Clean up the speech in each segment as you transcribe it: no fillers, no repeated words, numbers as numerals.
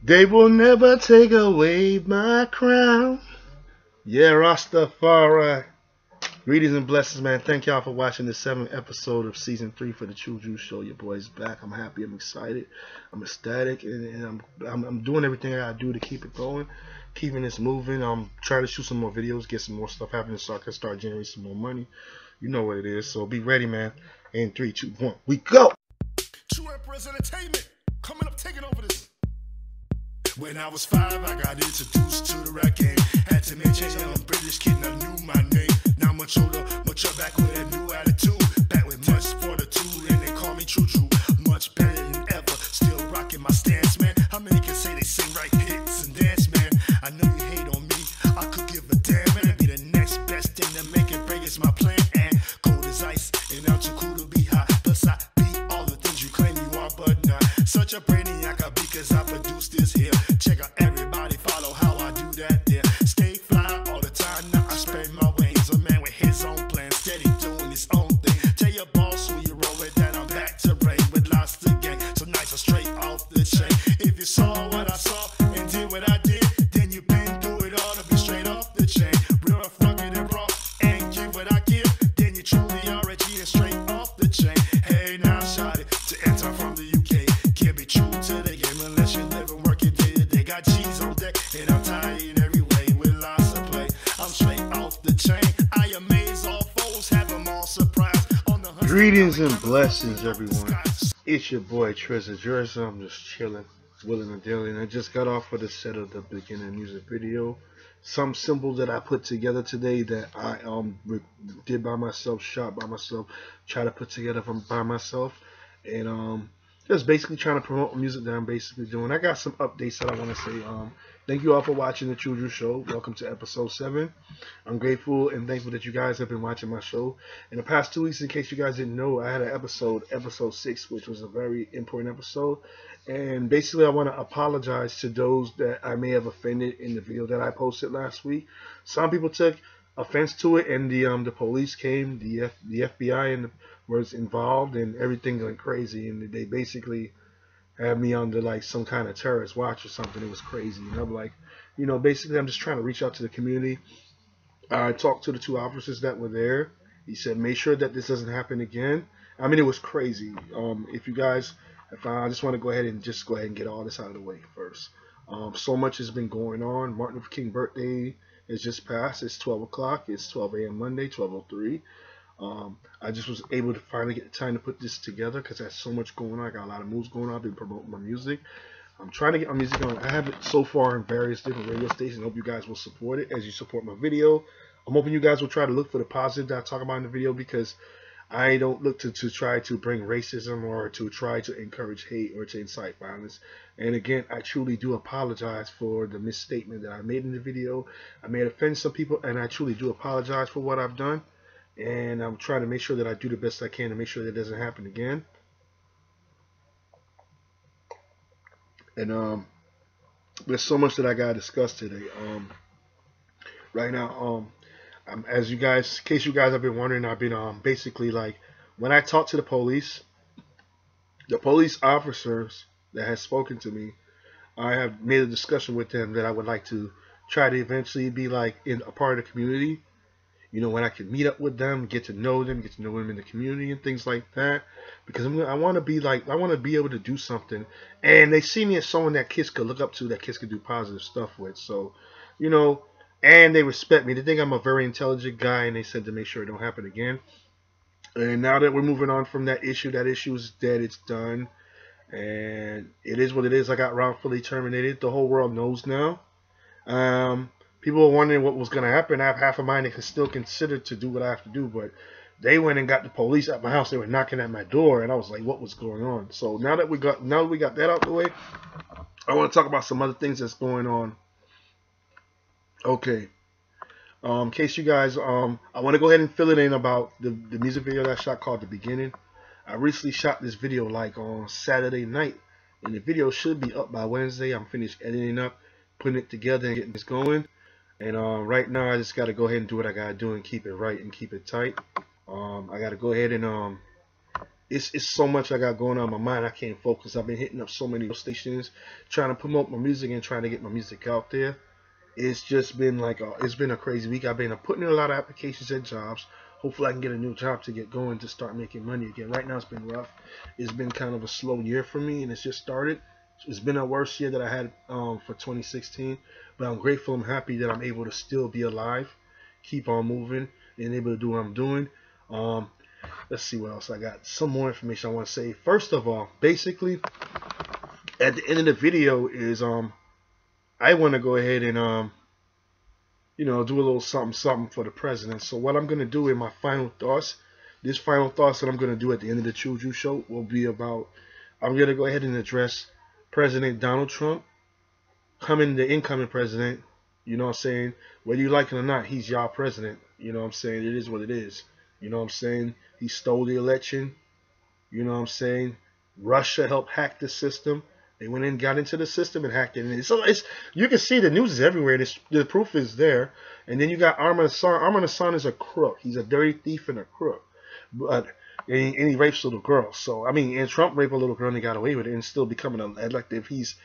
They will never take away my crown. Yeah, Rastafari. Greetings and blessings, man. Thank y'all for watching the 7th episode of season 3 for the Tru Dru show. Your boy's back. I'm happy. I'm excited. I'm ecstatic, and I'm doing everything I gotta do to keep it going, keeping this moving. I'm trying to shoot some more videos, get some more stuff happening, so I can start generating some more money. You know what it is. So be ready, man. In 3, 2, 1, we go. Tru Emperahz Entertainment coming up, taking over this. When I was 5, I got introduced to the rap game. Had to make change. I'm British kid, and I knew my name. Now much older, mature, back with a new attitude. Back with much fortitude, and they call me Tru Dru. Much better than ever, still rocking my stance, man. How many can say they sing right hits and dance, man? I know you hate on me, I could give a damn, man. I'd be the next best thing to make it break is my plan. And cold as ice, and I'm too cool to be hot. Plus I be all the things you claim you are, but not. Such a brainiac I be, cause I produce this here. Check out everybody, follow how I do that there. Stay fly all the time, now I spread my wings. A man with his own plan, steady doing his own thing. Tell your boss who you roll with that I'm back to rain with lots to gain. So nice and straight off the chain. If you saw what I saw and did what I did, then you been through it all to be straight off the chain. Real rough, rugged and raw, and give what I give, then you truly are a G and straight off the chain. Hey now shout it to enter from the UK. Can't be true to the game unless you live and work it day to day. Got G's on deck and I'm tired in every way with lots of play. I'm straight off the chain. I amaze all foes, have them all surprised. On the Greetings and blessings, everyone. It's your boy Tru Emperahz. I'm just chilling, willing and dealing. I just got off of the set of the beginning music video. Some symbols that I put together today that I did by myself, shot by myself, try to put together by myself, and just basically trying to promote music that I'm basically doing. I got some updates that I want to say. Thank you all for watching the Tru Dru show. Welcome to episode 7. I'm grateful and thankful that you guys have been watching my show. In the past 2 weeks, in case you guys didn't know, I had an episode 6, which was a very important episode. And basically, I want to apologize to those that I may have offended in the video that I posted last week. Some people took offense to it, and the police came, the FBI and was involved, and everything went crazy, and they basically had me under like some kind of terrorist watch or something. It was crazy, and I'm like, you know, basically I'm just trying to reach out to the community. I talked to the 2 officers that were there. He said, make sure that this doesn't happen again. I mean, it was crazy. If I just want to go ahead and get all this out of the way first. So much has been going on. Martin Luther King birthday is just passed. It's 12 o'clock. It's 12 a.m. Monday, 12:03. I just was able to finally get the time to put this together because there's so much going on. I got a lot of moves going on. I've been promoting my music. I'm trying to get my music on. I have it so far in various different radio stations. I hope you guys will support it as you support my video. I'm hoping you guys will try to look for the positive that I talk about in the video, because I don't look to try to bring racism or to try to encourage hate or to incite violence. And again, I truly do apologize for the misstatement that I made in the video. I may offend some people, and I truly do apologize for what I've done. And I'm trying to make sure that I do the best I can to make sure that it doesn't happen again. And there's so much that I gotta discuss today. Right now, as you guys, in case you guys have been wondering, I've been basically, like, when I talk to the police officers that has spoken to me, I have made a discussion with them that I would like to try to eventually be like in a part of the community. You know, when I can meet up with them, get to know them in the community and things like that. Because I want to be able to do something. And they see me as someone that kids could look up to, that kids could do positive stuff with. So, you know, and they respect me. They think I'm a very intelligent guy, and they said to make sure it don't happen again. And now that we're moving on from that issue is dead, it's done. And it is what it is. I got wrongfully terminated. The whole world knows now. People were wondering what was going to happen. I have half a mind that can still consider to do what I have to do, but they went and got the police at my house. They were knocking at my door, and I was like, what was going on? So now that we got that out the way, I want to talk about some other things that's going on. Okay. In case you guys, I want to go ahead and fill it in about the music video that I shot called The Beginning. I recently shot this video like on Saturday night, and the video should be up by Wednesday. I'm finished editing up, putting it together, and getting this going. And right now, I just got to go ahead and do what I got to do and keep it right and keep it tight. I got to go ahead and it's so much I got going on in my mind. I can't focus. I've been hitting up so many stations, trying to promote my music and trying to get my music out there. It's just been like it's been a crazy week. I've been putting in a lot of applications at jobs. Hopefully I can get a new job to get going to start making money again. Right now it's been rough. It's been kind of a slow year for me, and it's just started. It's been a worse year that I had for 2016, but I'm grateful. I'm happy that I'm able to still be alive, keep on moving, and able to do what I'm doing. Let's see what else I got. Some more information I want to say. First of all, basically, at the end of the video is I want to go ahead and do a little something for the president. So what I'm gonna do in my final thoughts, this final thoughts that I'm gonna do at the end of the Tru Dru show will be about, I'm gonna go ahead and address President Donald Trump, the incoming president. You know what I'm saying? Whether you like it or not, he's y'all president. You know what I'm saying? It is what it is. You know what I'm saying? He stole the election. You know what I'm saying? Russia helped hack the system. They went in, got into the system, and hacked it. And so you can see the news is everywhere. The proof is there. And then you got Armin Hassan. Armin Hassan is a crook. He's a dirty thief and a crook. But and he rapes little girls. So I mean, and Trump raped a little girl and he got away with it, and still becoming an elective. He's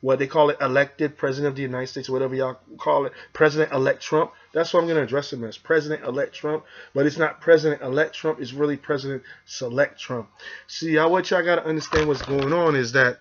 what they call it, elected president of the United States, whatever y'all call it, President-elect Trump. That's what I'm going to address him as, President-elect Trump. But it's not President-elect Trump. It's really President-select Trump. See, what y'all got to understand what's going on is that,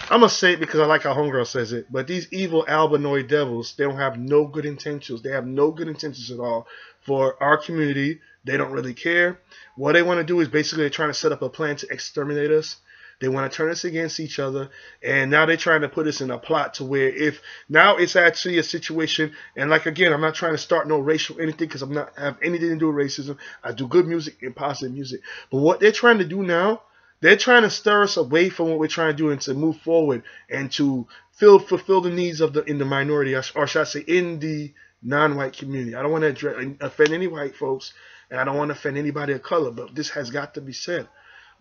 I'm going to say it because I like how Homegirl says it, but these evil albinoid devils, they don't have no good intentions. They have no good intentions at all for our community. They don't really care. What they want to do is basically they're trying to set up a plan to exterminate us. They want to turn us against each other, and now they're trying to put us in a plot to where if now it's actually a situation, and like again, I'm not trying to start no racial anything because I'm not have anything to do with racism. I do good music and positive music. But what they're trying to do now, they're trying to stir us away from what we're trying to do and to move forward and to fulfill the needs of in the minority, or should I say in the non-white community. I don't want to offend any white folks, and I don't want to offend anybody of color, but this has got to be said.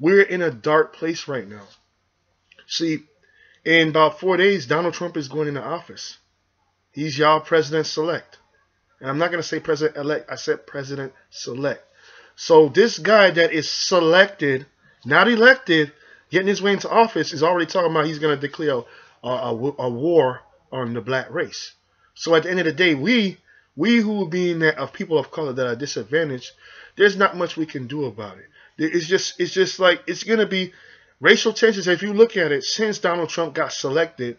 We're in a dark place right now. See, in about 4 days, Donald Trump is going into office. He's y'all president-select. And I'm not going to say president-elect. I said president-select. So this guy that is selected, not elected, getting his way into office, is already talking about he's going to declare a war on the black race. So at the end of the day, we who being that of people of color that are disadvantaged, there's not much we can do about it. It's just like it's going to be racial tensions. If you look at it, since Donald Trump got selected,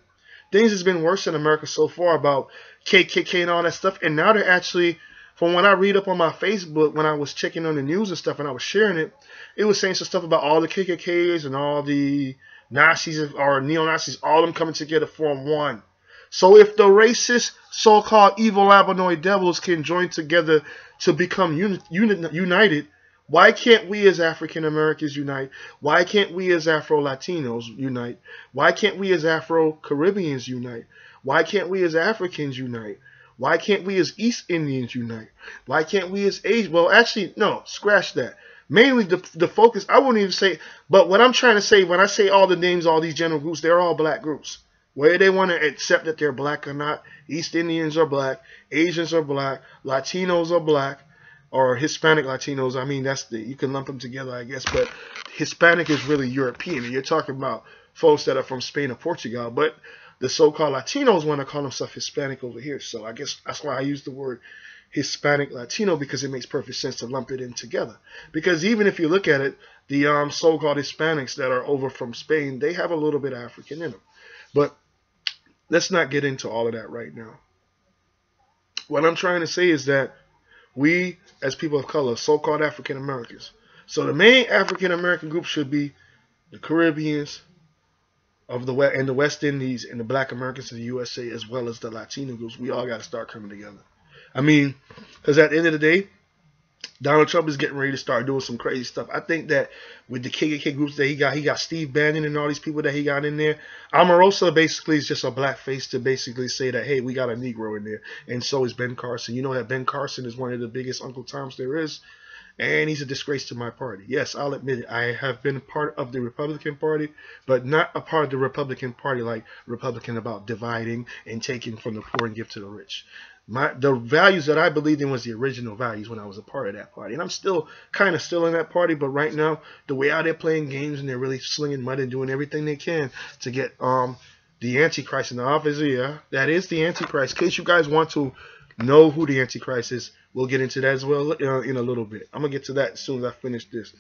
things has been worse in America so far about KKK and all that stuff. And now they're actually, from what I read up on my Facebook, when I was checking on the news and stuff and I was sharing it, it was saying some stuff about all the KKKs and all the Nazis or neo-Nazis, all of them coming together to form one. So if the racist, so-called evil albinoid devils can join together to become united, why can't we as African Americans unite? Why can't we as Afro-Latinos unite? Why can't we as Afro-Caribbeans unite? Why can't we as Africans unite? Why can't we as East Indians unite? Why can't we as Asian? Well, actually, no, scratch that. Mainly the focus, I wouldn't even say, but what I'm trying to say, when I say all the names, all these general groups, they're all black groups. Whether they want to accept that they're black or not, East Indians are black, Asians are black, Latinos are black, or Hispanic Latinos. I mean, you can lump them together, I guess, but Hispanic is really European, and you're talking about folks that are from Spain or Portugal, but the so-called Latinos want to call themselves Hispanic over here, so I guess that's why I use the word Hispanic Latino, because it makes perfect sense to lump it in together. Because even if you look at it, the so-called Hispanics that are over from Spain, they have a little bit of African in them. But let's not get into all of that right now. What I'm trying to say is that we, as people of color, so-called African Americans, so the main African American group should be the Caribbeans of the West and the West Indies and the Black Americans in the USA, as well as the Latino groups. We all got to start coming together. I mean, because at the end of the day, Donald Trump is getting ready to start doing some crazy stuff. I think that with the KKK groups that he got Steve Bannon and all these people that he got in there, Omarosa basically is just a black face to basically say that, hey, we got a Negro in there. And so is Ben Carson. You know that Ben Carson is one of the biggest Uncle Toms there is. And he's a disgrace to my party. Yes, I'll admit it. I have been part of the Republican Party, but not a part of the Republican Party like Republican about dividing and taking from the poor and give to the rich. The values that I believed in was the original values when I was a part of that party. And I'm still kind of still in that party, but right now, the way out they're playing games and they're really slinging mud and doing everything they can to get the Antichrist in the office. Yeah, that is the Antichrist. In case you guys want to know who the Antichrist is, we'll get into that as well in a little bit. I'm going to get to that as soon as I finish this.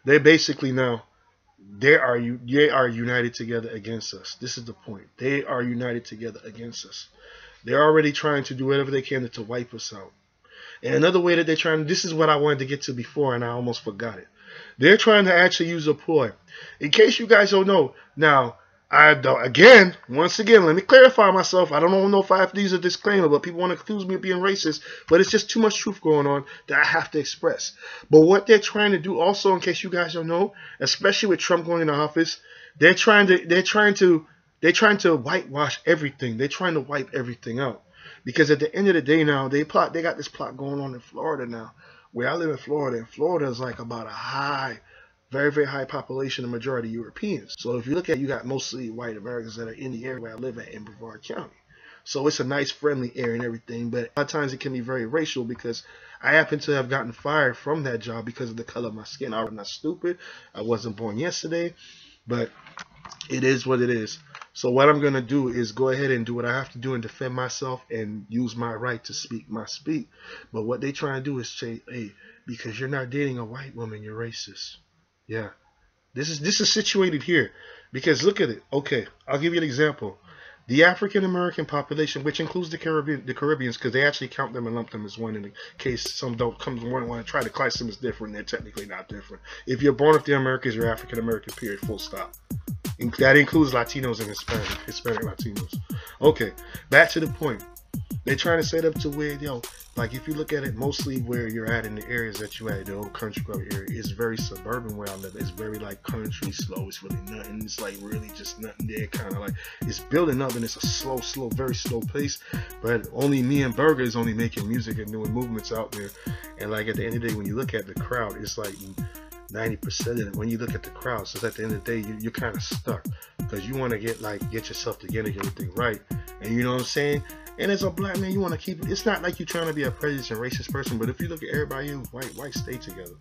They basically now, they are united together against us. This is the point. They are united together against us. They're already trying to do whatever they can to wipe us out. And another way that they're trying, this is what I wanted to get to before and I almost forgot it. They're trying to actually use a ploy. In case you guys don't know, now, once again, let me clarify myself. I don't know if I have to use a disclaimer, but people want to accuse me of being racist. But it's just too much truth going on that I have to express. But what they're trying to do also, in case you guys don't know, especially with Trump going into office, they're trying to whitewash everything. They're trying to wipe everything out. Because at the end of the day now, they got this plot going on in Florida now. Where I live in Florida, and Florida is like about a very, very high population, a majority Europeans. So if you look at it, you got mostly white Americans that are in the area where I live at in Brevard County. So it's a nice, friendly area and everything. But a lot of times it can be very racial because I happen to have gotten fired from that job because of the color of my skin. I'm not stupid. I wasn't born yesterday. But it is what it is. So what I'm going to do is go ahead and do what I have to do and defend myself and use my right to speak my speak. But what they try to do is say, hey, because you're not dating a white woman, you're racist. Yeah. This is situated here. Because look at it. Okay, I'll give you an example. The African American population, which includes the Caribbeans, because they actually count them and lump them as one in case some don't come want to try to class them as different. They're technically not different. If you're born of the Americas, you're African American, period, full stop. That includes Latinos and Hispanic Latinos. Okay, back to the point. They're trying to set up to where, like if you look at it, mostly where you're at in the areas that you're at, the old country club area, it's very suburban where I live. It's very like country slow. It's really nothing. It's like really just nothing there. Kind of like it's building up and it's a slow, very slow pace. But only me and Burger is only making music and doing movements out there. And like at the end of the day, when you look at the crowd, it's like 90% of it. When you look at the crowd, so at the end of the day, you're kind of stuck because you want to get yourself together, get everything right. And you know what I'm saying? And as a black man, you want to keep it. It's not like you're trying to be a prejudiced and racist person, but if you look at everybody who's white stay together.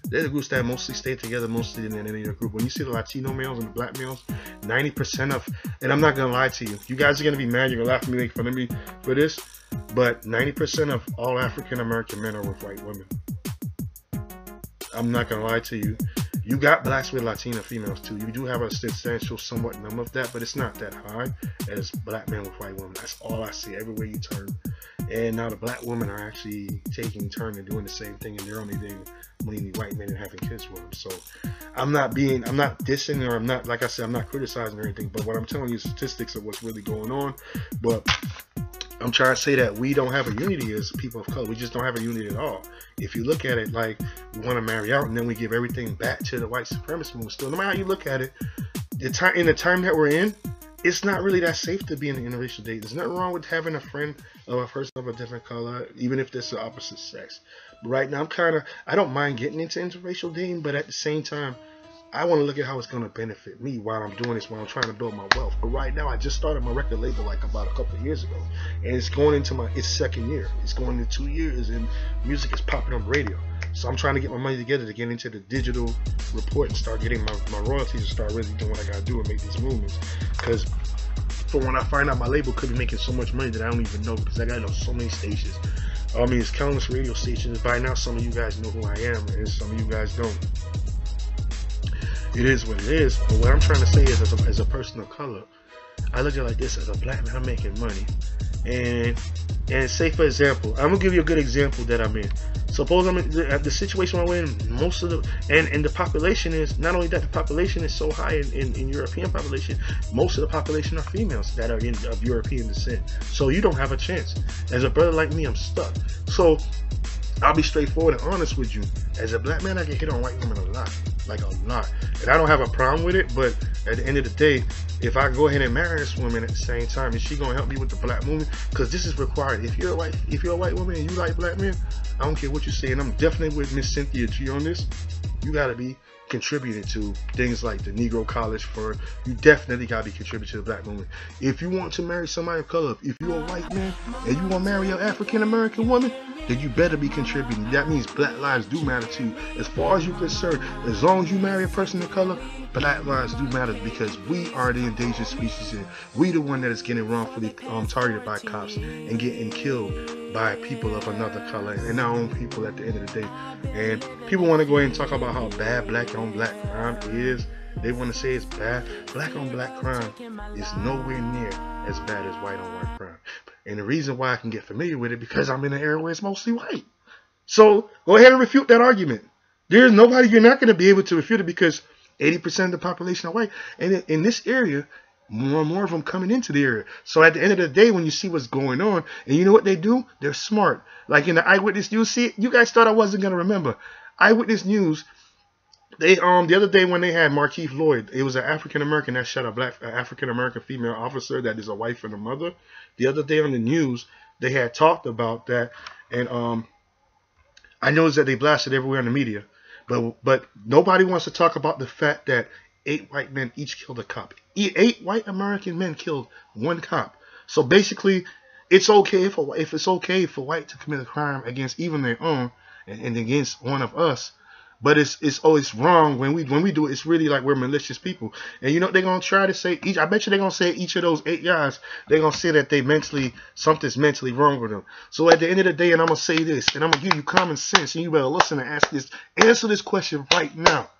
They're the groups that mostly stay together, mostly in any other group. When you see the Latino males and the black males, 90% of, and I'm not going to lie to you. You guys are going to be mad. You're going to laugh at me, make fun of me for this. But 90% of all African American men are with white women. I'm not going to lie to you. You got blacks with Latina females too. You do have a substantial somewhat number of that, but it's not that high as black men with white women. That's all I see everywhere you turn. And now the black women are actually taking turn and doing the same thing, and they're only dating mainly white men and having kids with them. So I'm not dissing, or I'm not, like I said, I'm not criticizing or anything, but what I'm telling you statistics of what's really going on. But I'm trying to say that we don't have a unity as people of color. We just don't have a unity at all. If you look at it like we want to marry out and then we give everything back to the white supremacist movement, still, no matter how you look at it, in the time that we're in, it's not really that safe to be in an interracial date. There's nothing wrong with having a friend of a person of a different color, even if it's the opposite sex. But right now, I don't mind getting into interracial dating, but at the same time, I want to look at how it's going to benefit me while I'm doing this, while I'm trying to build my wealth. But right now, I just started my record label like about a couple of years ago, and it's going into its second year. It's going into 2 years, and music is popping on the radio. So I'm trying to get my money together to get into the digital report and start getting my royalties and start really doing what I got to do and make these movements. Because for when I find out my label could be making so much money that I don't even know, because I got so many stations. I mean, it's countless radio stations. By now, some of you guys know who I am, and some of you guys don't. It is what it is, but what I'm trying to say is, as a person of color, I look at it like this: as a black man, I'm making money, and say for example, I'm gonna give you a good example that I'm in. Suppose I'm in the situation I'm in. Most of the population is not only that, the population is so high in European population. Most of the population are females that are of European descent. So you don't have a chance. As a brother like me, I'm stuck. So I'll be straightforward and honest with you. As a black man, I get hit on white women a lot. Like a lot. And I don't have a problem with it, but at the end of the day, if I go ahead and marry this woman at the same time, is she gonna help me with the black movement? Because this is required. If you're a white woman and you like black men, I don't care what you say, and I'm definitely with Miss Cynthia G on this. You gotta be contributing to things like the Negro College Fund. You definitely got to be contributing to the black woman. If you want to marry somebody of color, if you're a white man and you want to marry an African American woman, then you better be contributing. That means black lives do matter to you. As far as you're concerned, as long as you marry a person of color, black lives do matter, because we are the endangered species here. We the one that is getting wrongfully targeted by cops and getting killed by people of another color and our own people at the end of the day. And people want to go ahead and talk about how bad black on black crime is. They want to say it's bad. Black on black crime is nowhere near as bad as white on white crime. And the reason why I can get familiar with it, because I'm in an area where it's mostly white. So go ahead and refute that argument. There's nobody, you're not going to be able to refute it, because 80% of the population are white. And in this area, more and more of them coming into the area. So at the end of the day, when you see what's going on, and you know what they do? They're smart. Like in the Eyewitness News, see, you guys thought I wasn't going to remember. Eyewitness News, they the other day when they had Markeith Lloyd, it was an African American that shot a black African American female officer that is a wife and a mother. The other day on the news, they had talked about that, and I noticed that they blasted everywhere in the media, but nobody wants to talk about the fact that 8 white men each killed a cop. 8 white American men killed 1 cop. So basically, it's okay if it's okay for white to commit a crime against even their own and against one of us. But it's always wrong when we do it. It's really like we're malicious people. And you know they're gonna try to say I bet you they're gonna say each of those 8 guys, they're gonna say that something's mentally wrong with them. So at the end of the day, and I'm gonna say this, and I'm gonna give you common sense, and you better listen and answer this question right now.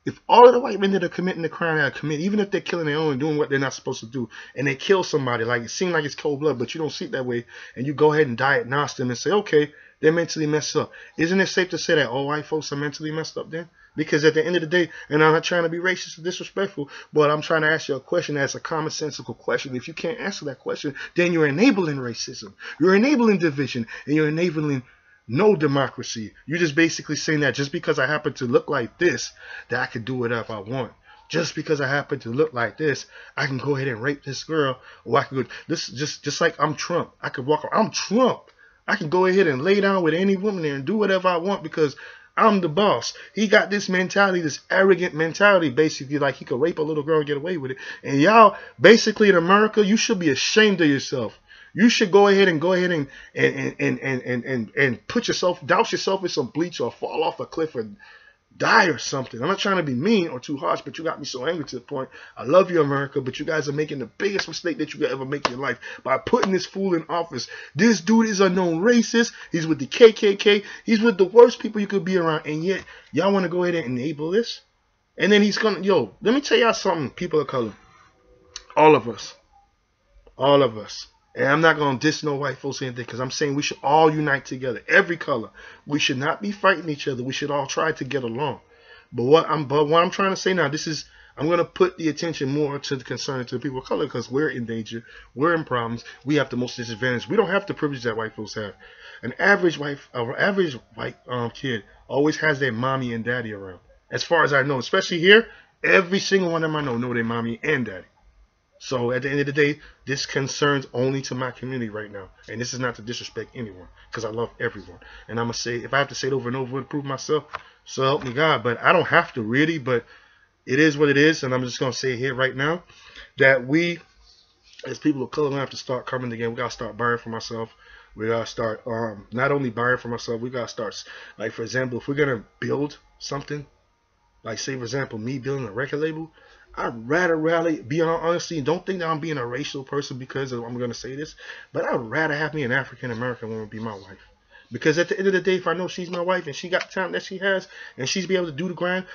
If all of the white men that are committing the crime that are committing, even if they're killing their own and doing what they're not supposed to do, and they kill somebody, like it seems like it's cold blood, but you don't see it that way, and you go ahead and diagnose them and say, okay, they're mentally messed up. Isn't it safe to say that all white folks are mentally messed up then? Because at the end of the day, and I'm not trying to be racist or disrespectful, but I'm trying to ask you a question that's a commonsensical question. If you can't answer that question, then you're enabling racism. You're enabling division, and you're enabling no democracy. You're just basically saying that just because I happen to look like this, that I can do whatever I want. Just because I happen to look like this, I can go ahead and rape this girl, or I can go. This just like I'm Trump. I could walk around. I'm Trump. I can go ahead and lay down with any woman there and do whatever I want because I'm the boss. He got this mentality, this arrogant mentality, basically like he could rape a little girl and get away with it. And y'all, basically in America, you should be ashamed of yourself. You should go ahead and put yourself, douse yourself with some bleach or fall off a cliff and die or something. I'm not trying to be mean or too harsh, but you got me so angry to the point. I love you, America, but you guys are making the biggest mistake that you could ever make in your life by putting this fool in office. This dude is a known racist. He's with the KKK. He's with the worst people you could be around, and yet y'all want to go ahead and enable this? And then he's gonna, let me tell y'all something, people of color. All of us. And I'm not going to diss no white folks or anything, because I'm saying we should all unite together. Every color. We should not be fighting each other. We should all try to get along. But what I'm trying to say now, I'm going to put the attention more to the concern to the people of color, because we're in danger. We're in problems. We have the most disadvantage. We don't have the privilege that white folks have. An average white kid always has their mommy and daddy around. As far as I know, especially here, every single one of them I know their mommy and daddy. So at the end of the day, this concerns only to my community right now. And this is not to disrespect anyone, because I love everyone. And I'm going to say, if I have to say it over and over to prove myself, so help me God. But I don't have to really, but it is what it is. And I'm just going to say here right now that we, as people of color, we have to start coming together. We got to start buying for ourselves. We got to start not only buying for ourselves, we got to start, like, for example, if we're going to build something, like, say, for example, me building a record label, I'd rather be on honesty, and don't think that I'm being a racial person because I'm going to say this, but I'd rather have me an African American woman be my wife. Because at the end of the day, if I know she's my wife and she got the talent that she has and she's be able to do the grind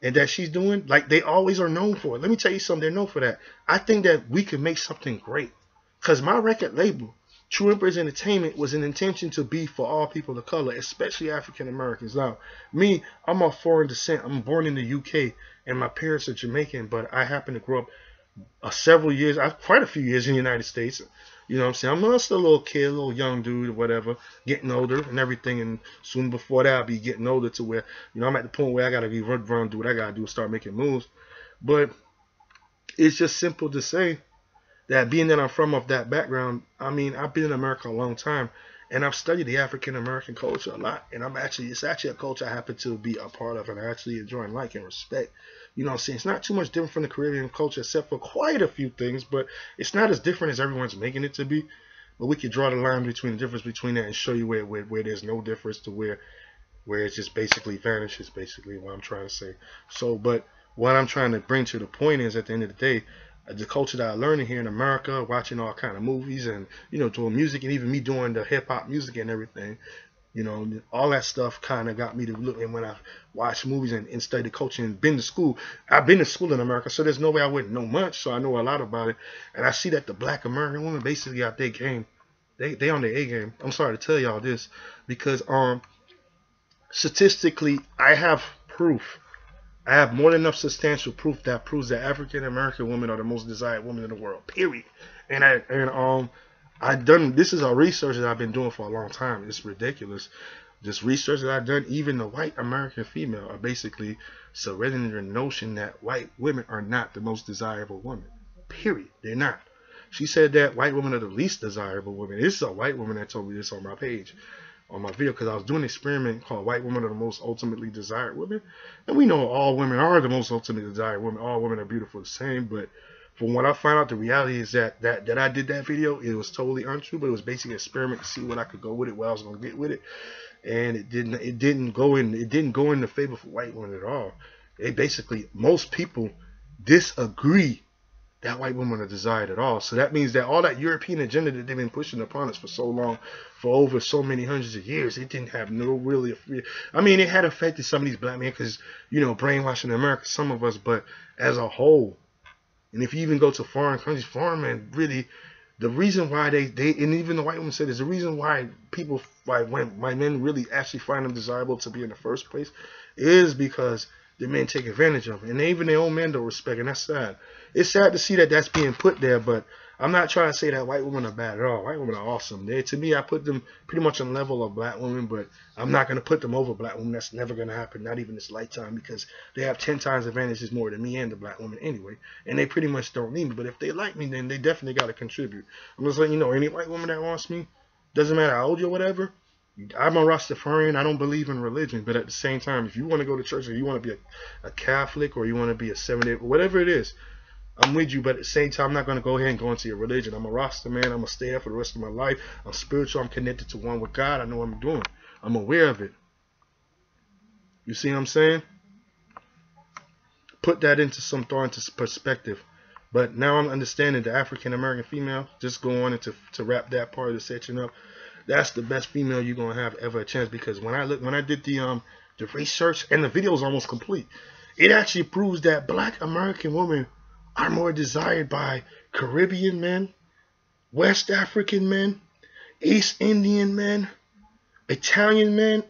and that she's doing, like they always are known for. Let me tell you something, they're known for that. I think that we can make something great. Because my record label, Tru Emperahz Entertainment, was an intention to be for all people of color, especially African Americans. Now, me, I'm of foreign descent. I'm born in the UK. And my parents are Jamaican, but I happen to grow up quite a few years in the United States. You know what I'm saying? I'm just a little kid, a little young dude or whatever, getting older and everything. And soon before that, I'll be getting older to where, I'm at the point where I got to be run, do what I got to do, start making moves. But it's just simple to say that being that I'm from that background, I mean, I've been in America a long time. And I've studied the African American culture a lot, and it's actually a culture I happen to be a part of, and I actually enjoy and like and respect. You know what I'm saying? It's not too much different from the Caribbean culture, except for quite a few things, but it's not as different as everyone's making it to be. But we could draw the line between the difference between that and show you where there's no difference to where it just basically vanishes, basically what I'm trying to say. So, but what I'm trying to bring to the point is, at the end of the day, the culture that I learned here in America, watching all kind of movies and, you know, doing music, and even me doing the hip hop music and everything, you know, all that stuff kind of got me to look. And when I watch movies and study the culture and been to school, I've been to school in America, so there's no way I wouldn't know much. So I know a lot about it, and I see that the Black American women basically got their game. They on their A game. I'm sorry to tell y'all this, because statistically, I have proof. I have more than enough substantial proof that proves that African American women are the most desired women in the world. Period. And I've done, this is a research that I've been doing for a long time. It's ridiculous. This research that I've done, even the white American female are basically surrendering the notion that white women are not the most desirable women. Period. They're not. She said that white women are the least desirable women. This is a white woman that told me this on my page, on my video, because I was doing an experiment called White Women Are the Most Ultimately Desired Women. And we know all women are the most ultimately desired women. All women are beautiful the same. But from what I found out, the reality is that I did that video, it was totally untrue, but it was basically an experiment to see what I could go with it, what I was going to get with it. And it didn't go in the favor for white women at all. It basically, most people disagree that white women are desired at all. So that means that all that European agenda that they've been pushing upon us for so long, for over so many hundreds of years, it didn't have no really. I mean, it had affected some of these black men because, you know, brainwashing in America, some of us, but as a whole, and if you even go to foreign countries, foreign men really, the reason why they and even the white woman said, is the reason why people, when white men really actually find them desirable to be in the first place, is because the men take advantage of it, and even their own men don't respect, and that's sad. It's sad to see that that's being put there, but I'm not trying to say that white women are bad at all. White women are awesome. To me, I put them pretty much on the level of black women, but I'm not going to put them over black women. That's never going to happen, not even this lifetime, because they have 10 times advantages more than me and the black women anyway, and they pretty much don't need me. But if they like me, then they definitely got to contribute. I'm just letting you know, any white woman that wants me, doesn't matter how old you or whatever, I'm a Rastafarian. I don't believe in religion, but at the same time, if you want to go to church, or you want to be a Catholic, or you want to be a Seventh-day, whatever it is, I'm with you. But at the same time, I'm not going to go ahead and go into your religion. I'm a Rasta man. I'm going to stay there for the rest of my life. I'm spiritual. I'm connected to one with God. I know what I'm doing. I'm aware of it. You see what I'm saying? Put that into some thought, into perspective. But now I'm understanding the African American female. Just go on into to wrap that part of the section up. That's the best female you're gonna have ever a chance, because when I did the research, and the video is almost complete, it actually proves that black American women are more desired by Caribbean men, West African men, East Indian men, Italian men,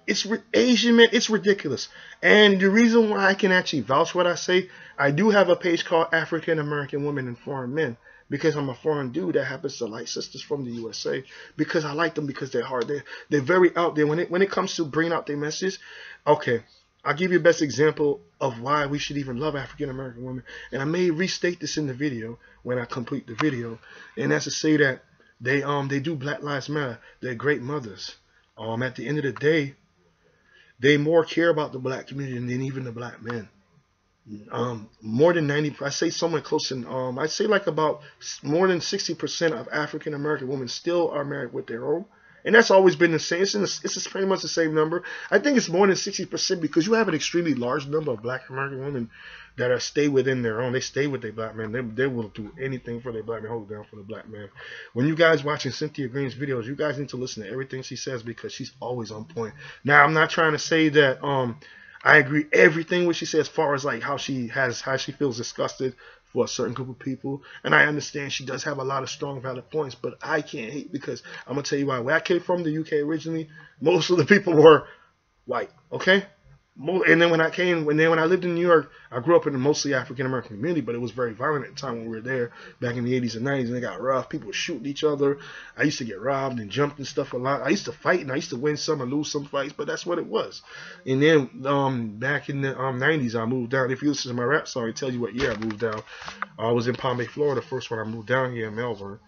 Asian men. It's ridiculous. And the reason why I can actually vouch what I say, I do have a page called African American Women and Foreign Men, because I'm a foreign dude that happens to like sisters from the USA, because I like them, because they're hard. They're very out there when it comes to bringing out their messages. Okay, I'll give you the best example of why we should even love African American women, and I may restate this in the video when I complete the video, and that's to say that they do Black Lives Matter. They're great mothers. At the end of the day, they more care about the black community than even the black men. More than 90, I say somewhere close to, I say like about more than 60% of African American women still are married with their own. And that's always been the same. It's pretty much the same number. I think it's more than 60%, because you have an extremely large number of black American women that stay within their own. They stay with their black man. They will do anything for their black man, hold down for the black man. When you guys watching Cynthia Green's videos, you guys need to listen to everything she says, because she's always on point. Now, I'm not trying to say that I agree everything what she says, as far as like how she feels disgusted for a certain group of people, and I understand she does have a lot of strong valid points, but I can't hate, because I'm gonna tell you why. Where I came from, the UK originally, most of the people were white, okay? And then when I lived in New York, I grew up in a mostly African American community, but it was very violent at the time when we were there, back in the 80s and 90s, and it got rough. People were shooting each other. I used to get robbed and jumped and stuff a lot. I used to fight, and I used to win some and lose some fights, but that's what it was. And then back in the 90s, I moved down. If you listen to my rap song, it tells you what year I moved down. I was in Palm Bay, Florida, first when I moved down here in Melbourne.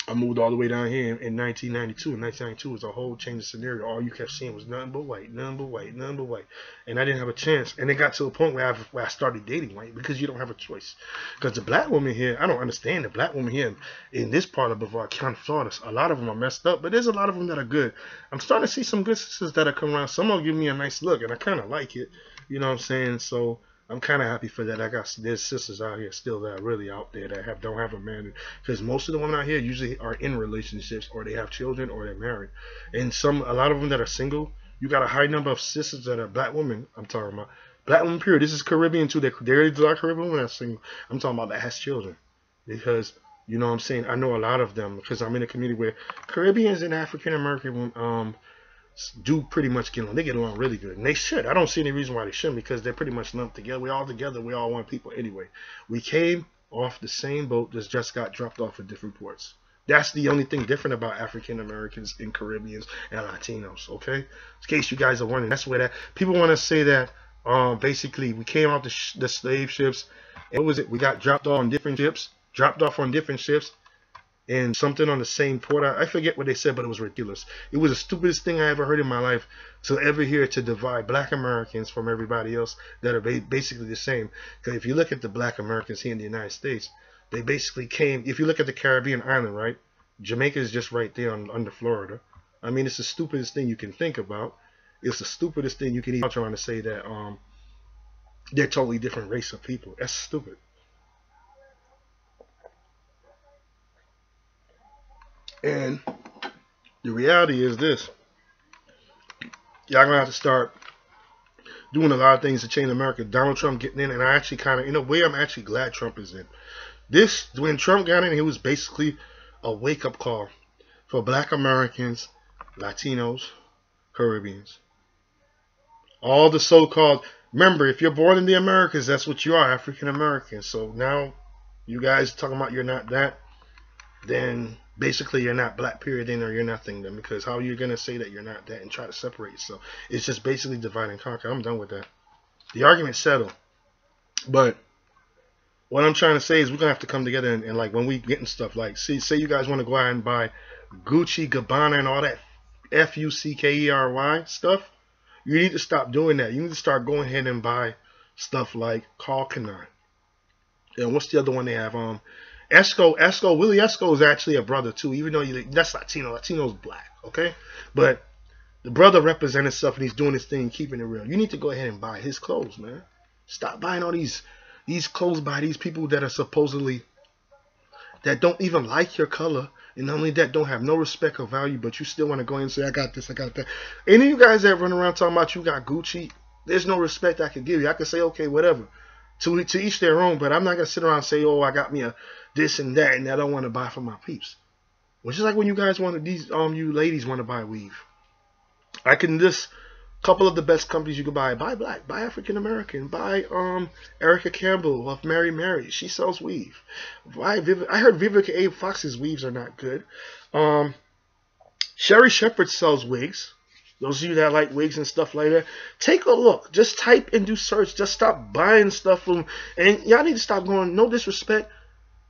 I moved all the way down here in 1992. In 1992 was a whole change of scenario. All you kept seeing was nothing but white, nothing but white, nothing but white. And I didn't have a chance. And it got to a point where I started dating white because you don't have a choice. Because the black woman here, I don't understand the black woman here in this part of Brevard County, Florida. A lot of them are messed up, but there's a lot of them that are good. I'm starting to see some good sisters that are coming around. Some will give me a nice look, and I kind of like it. You know what I'm saying? So I'm kind of happy for that. There's sisters out here still that are really out there that don't have a man, because most of the women out here usually are in relationships, or they have children, or they're married. And a lot of them that are single, you got a high number of sisters that are black women. I'm talking about black women period. This is Caribbean too. There is a lot of Caribbean women that are single. I'm talking about that has children, because you know what I'm saying. I know a lot of them because I'm in a community where Caribbeans and African American do pretty much get along. They get along really good, and they should. I don't see any reason why they shouldn't, because they're pretty much lumped together. We're all together. We all one people anyway. We came off the same boat, just got dropped off at different ports. That's the only thing different about African Americans and Caribbeans and Latinos. Okay, in case you guys are wondering, that's where that people want to say that basically we came off the slave ships, and what was it? We got dropped off on different ships, and something on the same port. I forget what they said, but it was ridiculous. It was the stupidest thing I ever heard in my life to ever hear, to divide black Americans from everybody else that are basically the same. Because if you look at the black Americans here in the United States, they basically came, if you look at the Caribbean island, right? Jamaica is just right there under Florida. I mean, it's the stupidest thing you can think about. It's the stupidest thing you can even trying to say that they're totally different race of people. That's stupid. And the reality is this. Y'all gonna have to start doing a lot of things to change America. Donald Trump getting in, and I actually kind of, in a way, I'm actually glad Trump is in. When Trump got in, it was basically a wake-up call for black Americans, Latinos, Caribbeans. All the so-called, remember, if you're born in the Americas, that's what you are, African Americans. So now you guys talking about you're not that, then basically you're not black period then, or you're nothing then, because how are you going to say that you're not that and try to separate yourself? It's just basically divide and conquer. I'm done with that. The argument's settled. But what I'm trying to say is we're going to have to come together and like when we getting stuff, like say you guys want to go out and buy Gucci, Gabbana, and all that Fuckery stuff, you need to stop doing that. You need to start going ahead and buy stuff like Carl Canine. And what's the other one they have? Willie Esco is actually a brother too, even though that's Latino. Latino's black, okay? But the brother represented stuff, and he's doing his thing, keeping it real. You need to go ahead and buy his clothes, man. Stop buying all these clothes by these people that are supposedly, that don't even like your color, and not only that, don't have no respect or value, but you still want to go in and say, I got this, I got that. Any of you guys that run around talking about you got Gucci, there's no respect I can give you. I can say, okay, whatever. To each their own, but I'm not going to sit around and say, oh, I got me a this and that, and I don't want to buy for my peeps. Which is like when you guys want to, you ladies want to buy weave. I can list a couple of the best companies you can buy. Buy black, buy African American, buy Erica Campbell of Mary Mary. She sells weave. Buy I heard Vivica A. Fox's weaves are not good. Sherry Shepherd sells wigs. Those of you that like wigs and stuff like that, take a look. Just type and do search. Just stop buying stuff from, and y'all need to stop going, no disrespect.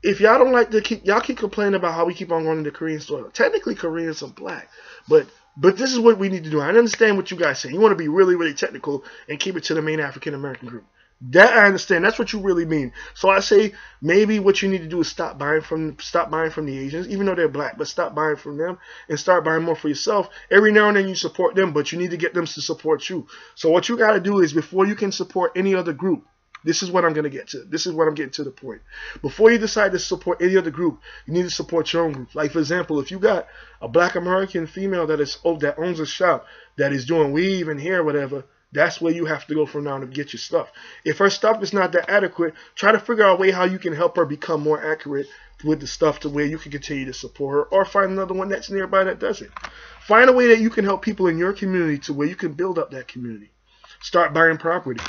If y'all don't like y'all keep complaining about how we keep on going to the Korean store. Technically, Koreans are black, but this is what we need to do. I understand what you guys say. You want to be really, really technical and keep it to the main African American group. That I understand. That's what you really mean. So I say maybe what you need to do is stop buying from the Asians, even though they're black, but stop buying from them and start buying more for yourself. Every now and then you support them, but you need to get them to support you. So what you got to do is, before you can support any other group, this is what I'm going to get to. This is what I'm getting to the point. Before you decide to support any other group, you need to support your own group. Like, for example, if you got a black American female that owns a shop that is doing weave and hair, whatever, that's where you have to go from now to get your stuff. If her stuff is not that adequate, try to figure out a way how you can help her become more accurate with the stuff to where you can continue to support her, or find another one that's nearby that does it. Find a way that you can help people in your community to where you can build up that community. Start buying property.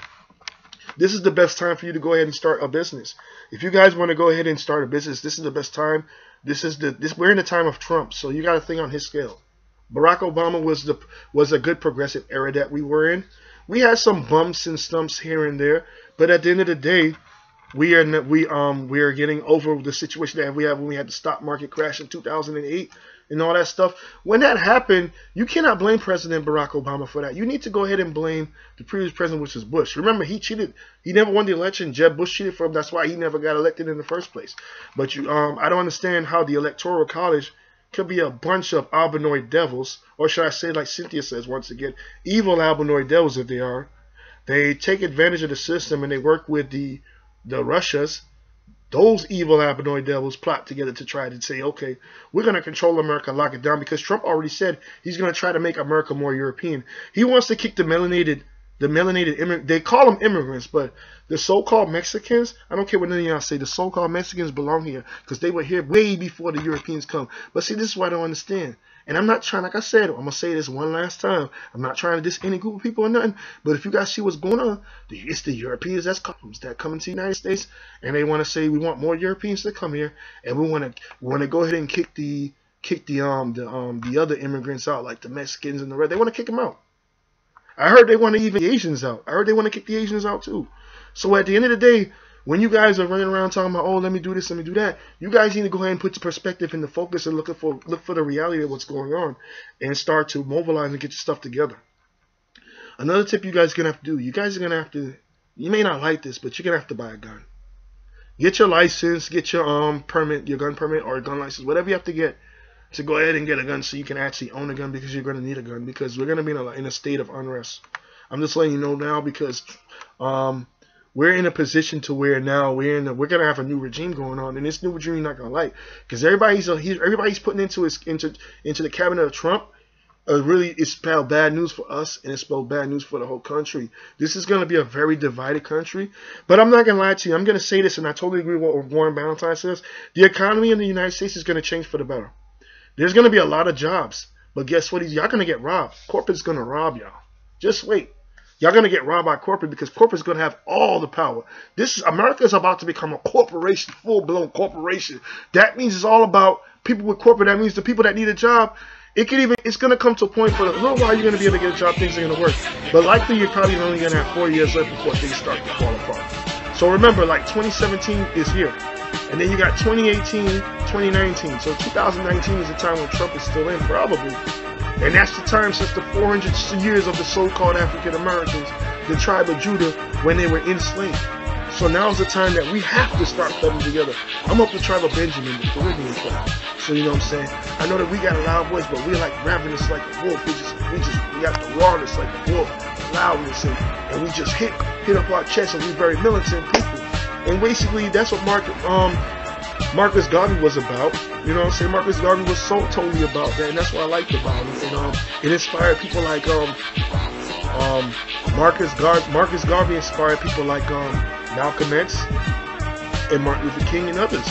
This is the best time for you to go ahead and start a business. If you guys want to go ahead and start a business, this is the best time. We're in the time of Trump, so you got to think on his scale. Barack Obama was a good progressive era that we were in. We had some bumps and stumps here and there, but at the end of the day, we are getting over the situation that we had when we had the stock market crash in 2008 and all that stuff. When that happened, you cannot blame President Barack Obama for that. You need to go ahead and blame the previous president, which is Bush. Remember, he cheated. He never won the election. Jeb Bush cheated for him. That's why he never got elected in the first place. But I don't understand how the Electoral College could be a bunch of Albinoid devils, or should I say, like Cynthia says once again, evil Albinoid devils if they are. They take advantage of the system and they work with the Russias. Those evil Albinoid devils plot together to try to say, okay, we're going to control America, lock it down, because Trump already said he's going to try to make America more European. He wants to kick the melanated immigrants. They call them immigrants, but the so-called Mexicans, I don't care what any of y'all say, the so-called Mexicans belong here because they were here way before the Europeans come. But see, this is what I don't understand. And I'm not trying, like I said, I'm going to say this one last time. I'm not trying to diss any group of people or nothing. But if you guys see what's going on, it's the Europeans that come into the United States. And they want to say we want more Europeans to come here. And we want to go ahead and kick the other immigrants out, like the Mexicans and the red. They want to kick them out. I heard they want to even the Asians out. I heard they want to kick the Asians out too. So at the end of the day, when you guys are running around talking about, oh, let me do this, let me do that, you guys need to go ahead and put the perspective in the focus and look for the reality of what's going on and start to mobilize and get your stuff together. Another tip you guys are going to have to do, you guys are going to have to, you may not like this, but you're going to have to buy a gun. Get your license, get your permit, your gun permit or gun license, whatever you have to get to go ahead and get a gun so you can actually own a gun, because you're going to need a gun, because we're going to be in a state of unrest. I'm just letting you know now, because we're in a position to where now we're gonna have a new regime going on, and this new regime you're not gonna like, because everybody's putting into the cabinet of Trump. Really, it spelled bad news for us, and it spelled bad news for the whole country. This is gonna be a very divided country. But I'm not gonna lie to you. I'm gonna say this, and I totally agree with what Warren Ballantyne says. The economy in the United States is gonna change for the better. There's gonna be a lot of jobs, but guess what? Y'all gonna get robbed. Corporate's gonna rob y'all. Just wait. Y'all going to get robbed by corporate, because corporate's going to have all the power. America is about to become a corporation, full-blown corporation. That means it's all about people with corporate. That means the people that need a job. It's going to come to a point for a little while you're going to be able to get a job, things are going to work. But likely you're probably only going to have 4 years left before things start to fall apart. So remember, like 2017 is here. And then you got 2018, 2019. So 2019 is the time when Trump is still in, probably. And that's the time since the 400 years of the so-called African Americans, the tribe of Judah, when they were enslaved. So now's the time that we have to start coming together. I'm up the tribe of Benjamin, the Caribbean tribe. So you know what I'm saying? I know that we got a loud voice, but we're like ravenous like a wolf. We got the rawness like a wolf, loudness, and we just hit up our chest, and we're very militant people. And basically, that's what Marcus Garvey was about. You know what I'm saying? Marcus Garvey was so totally about that, and that's what I liked about him. And it inspired people like Marcus Garvey inspired people like Malcolm X and Martin Luther King and others,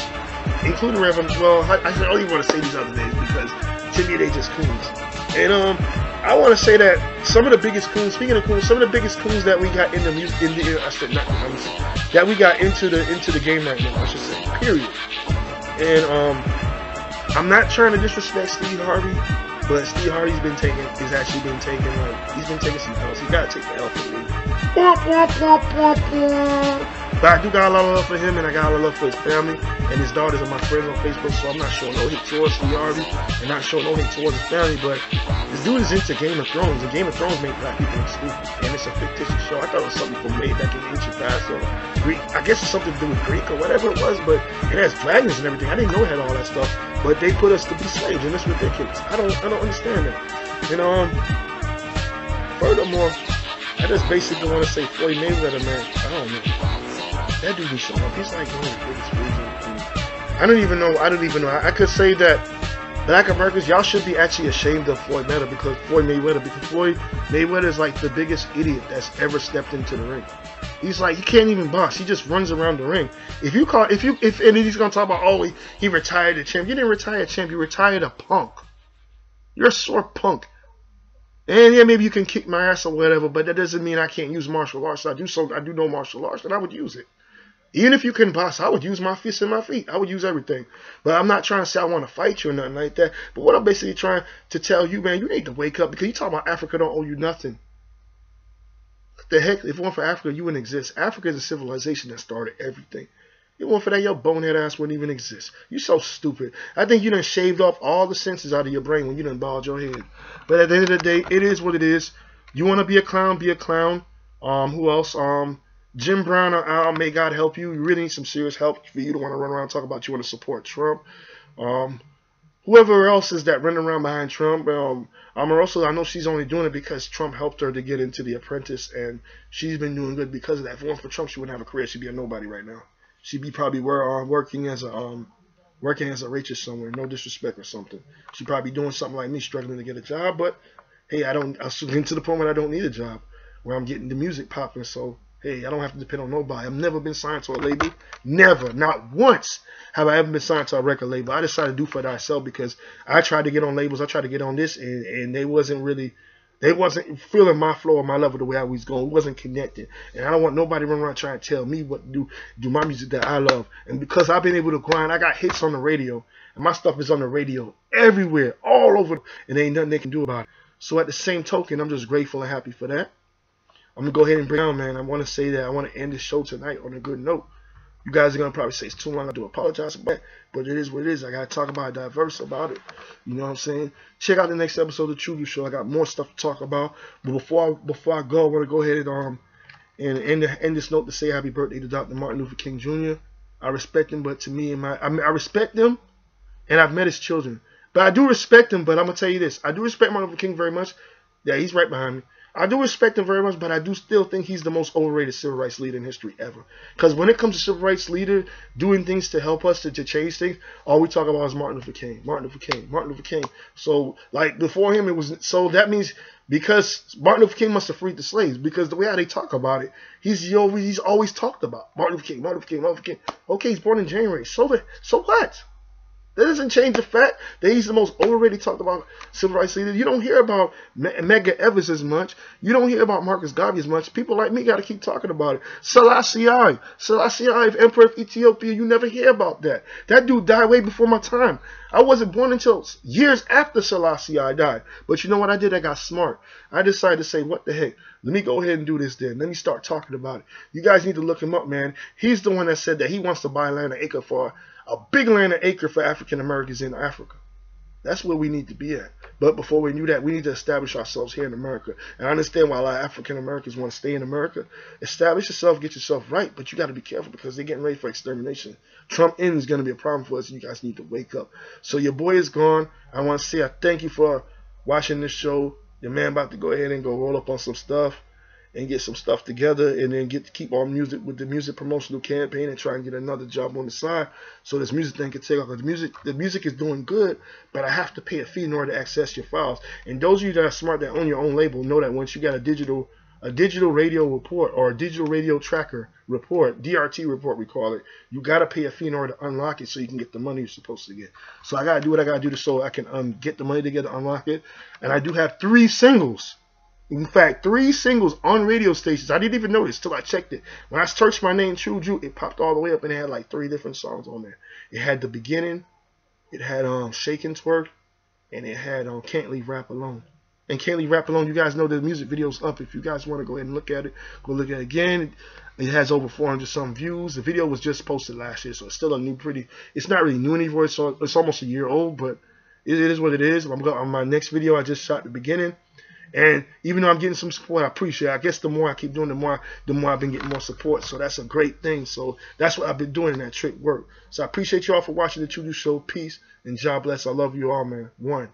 including Reverend. Well, I don't even want to say these other names because to me they just coons. And I want to say that some of the biggest coons. Speaking of coons, some of the biggest coons that we got in the music, that we got into the game right now, I should say. Period. And I'm not trying to disrespect Steve Harvey, but Steve Harvey's actually been taking he's been taking some L's. He gotta take the L for the league. But I do got a lot of love for him, and I got a lot of love for his family, and his daughters are my friends on Facebook, so I'm not showing no hate towards Steve Harvey, and not showing no hate towards his family, but this dude is into Game of Thrones, and Game of Thrones made black people look stupid, and it's a fictitious show. I thought it was something from made back in the ancient past, or Greek. I guess it's something to do with Greek or whatever it was, but it has dragons and everything. I didn't know it had all that stuff, but they put us to be slaves, and it's ridiculous. I don't understand that. And furthermore, I just basically want to say Floyd Mayweather, man, I don't know. That dude needs some help. He's like one of the biggest reasons. I don't even know. I could say that black Americans, y'all should be actually ashamed of Floyd Mayweather, because Floyd Mayweather is like the biggest idiot that's ever stepped into the ring. He's like, he can't even box. He just runs around the ring. And he's gonna talk about, oh, he retired a champ. You didn't retire a champ. You retired a punk. You're a sore punk. And yeah, maybe you can kick my ass or whatever, but that doesn't mean I can't use martial arts. I do know martial arts, and I would use it. Even if you can box, I would use my fists and my feet. I would use everything. But I'm not trying to say I want to fight you or nothing like that. But what I'm basically trying to tell you, man, you need to wake up, because you talking about Africa don't owe you nothing. the heck? If it weren't for Africa, you wouldn't exist. Africa is a civilization that started everything. If it weren't for that, your bonehead ass wouldn't even exist. You so stupid. I think you done shaved off all the senses out of your brain when you done bald your head. But at the end of the day, it is what it is. You want to be a clown, be a clown. Who else? Jim Brown or Al, may God help you. You really need some serious help for you to want to run around and talk about you want to support Trump. Whoever else is that running around behind Trump, Omarosa, I know she's only doing it because Trump helped her to get into The Apprentice, and she's been doing good because of that. If it weren't for Trump, she wouldn't have a career. She'd be a nobody right now. She'd be probably working as a waitress somewhere. No disrespect or something. She'd probably be doing something like me, struggling to get a job. But hey, I'm getting to the point where I don't need a job, where I'm getting the music popping. So hey, I don't have to depend on nobody. I've never been signed to a label. Never, not once have I ever been signed to a record label. I decided to do for myself because I tried to get on labels. I tried to get on this, and they wasn't feeling my flow or my level the way I was going. It wasn't connected. And I don't want nobody running around trying to tell me what to do my music that I love. And because I've been able to grind, I got hits on the radio. And my stuff is on the radio everywhere, all over. And there ain't nothing they can do about it. So at the same token, I'm just grateful and happy for that. I'm going to go ahead and bring down, man. I want to say that I want to end this show tonight on a good note. You guys are going to probably say it's too long. I do apologize for that. But it is what it is. I got to talk about it, diverse about it. You know what I'm saying? Check out the next episode of the Tru Dru Show. I got more stuff to talk about. But before I go, I want to go ahead and end this note to say happy birthday to Dr. Martin Luther King Jr. I respect him, but to me, I respect him, and I've met his children. But I do respect him, but I'm going to tell you this. I do respect Martin Luther King very much. Yeah, he's right behind me. I do respect him very much, but I do still think he's the most overrated civil rights leader in history ever. Because when it comes to civil rights leader doing things to help us to change things, all we talk about is Martin Luther King, Martin Luther King, Martin Luther King. So like before him, it was so that means because Martin Luther King must have freed the slaves, because the way how they talk about it, he's always talked about Martin Luther King, Martin Luther King, Martin Luther King. Okay, he's born in January. So what? That doesn't change the fact that he's the most overrated talked about civil rights leader. You don't hear about Medgar Evers as much. You don't hear about Marcus Garvey as much. People like me got to keep talking about it. Selassie I, Emperor of Ethiopia, you never hear about that. That dude died way before my time. I wasn't born until years after Selassie I died. But you know what I did? I got smart. I decided to say, what the heck? Let me go ahead and do this then. Let me start talking about it. You guys need to look him up, man. He's the one that said that he wants to buy land an acre for a big land an acre for African Americans in Africa. That's where we need to be at. But before we do that, we need to establish ourselves here in America. And I understand why a lot of African Americans want to stay in America. Establish yourself, get yourself right, but you got to be careful because they're getting ready for extermination. Trump in is going to be a problem for us, and you guys need to wake up. So your boy is gone. I want to say I thank you for watching this show. Your man about to go ahead and go roll up on some stuff and get some stuff together, and then keep on music with the music promotional campaign and try and get another job on the side so this music thing can take off. The music is doing good, but I have to pay a fee in order to access your files. And those of you that are smart that own your own label know that once you got a digital radio report or a digital radio tracker report, DRT report we call it, you got to pay a fee in order to unlock it so you can get the money you're supposed to get. So I got to do what I got to do so I can get the money together, unlock it. And I do have 3 singles. In fact, 3 singles on radio stations. I didn't even notice till I checked it. When I searched my name, Tru Dru, it popped all the way up and it had like 3 different songs on there. It had The Beginning, it had Shake and Twerk, and it had Can't Leave Rap Alone. And Can't Leave Rap Alone, you guys know the music video's up. If you guys want to go ahead and look at it, go look at it again. It has over 400 some views. The video was just posted last year, so it's still a new it's not really new anymore. It's almost a year old, but it is what it is. On my next video, I just shot The Beginning. And even though I'm getting some support, I appreciate it. I guess the more I keep doing, the more I've been getting more support. So that's a great thing. So that's what I've been doing in that trick work. So I appreciate you all for watching the Tru Dru Show. Peace and God bless. I love you all, man. 1.